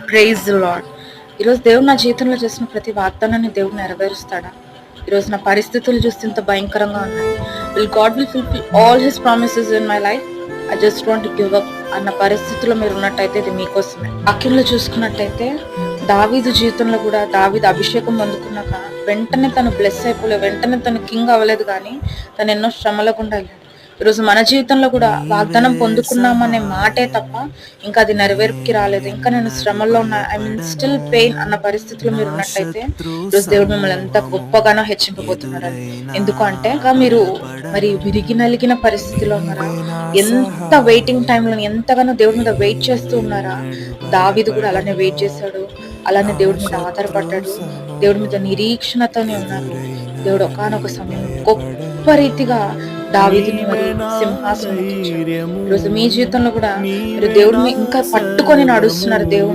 Praise the lord. ఈరోజు దేవుడు నా జీవితంలో చేసిన ప్రతి వాగ్దానాన్ని దేవుడు నెరవేరుస్తాడా? ఈరోజు నా పరిస్థితులు చూస్తే ఇంత భయంకరంగా ఉన్నాయి. Will fulfil all his promises in my life? I just want to give up అన్న పరిస్థితిలో మీరు ఉన్నట్టయితే ఇది మీకోసమే. వాక్యంలో చూసుకున్నట్టయితే దావీదు జీవితంలో కూడా దావీదు అభిషేకం పొందుకున్నాక వెంటనే తను బ్లెస్ అయిపోలేదు, వెంటనే తను కింగ్ అవ్వలేదు, కానీ తను ఎన్నో శ్రమల గుండా వెళ్ళాడు. ఈరోజు మన జీవితంలో కూడా వాగ్దానం పొందుకున్నామనే మాటే తప్ప ఇంకా అది నెరవేర్పుకి రాలేదు, ఇంకా నేను శ్రమల్లో ఉన్నా, ఐ మీన్ స్టిల్ పెయిన్ అన్న పరిస్థితిలో మీరు ఉన్నట్టయితే ఈరోజు దేవుడు మిమ్మల్ని ఎంత గొప్పగానో హెచ్చింపబోతున్నాడు. ఎందుకు అంటే ఇంకా మీరు మరి విరిగి నలిగిన పరిస్థితిలో ఉన్నారా? ఎంత వెయిటింగ్ టైంలో ఎంతగానో దేవుడి మీద వెయిట్ చేస్తూ ఉన్నారా? దావీదు కూడా అలానే వెయిట్ చేశాడు, అలానే దేవుడి మీద ఆధారపడ్డాడు, దేవుడి మీద నిరీక్షణతోనే ఉన్నారు. దేవుడు ఒకానొక సమయం గొప్ప రీతిగా దావీదుని మరి సింహాసనం ఎక్కించాడు. ఈరోజు మీ జీవితంలో కూడా మీరు దేవుడిని ఇంకా పట్టుకొని నడుస్తున్నారు. దేవుడు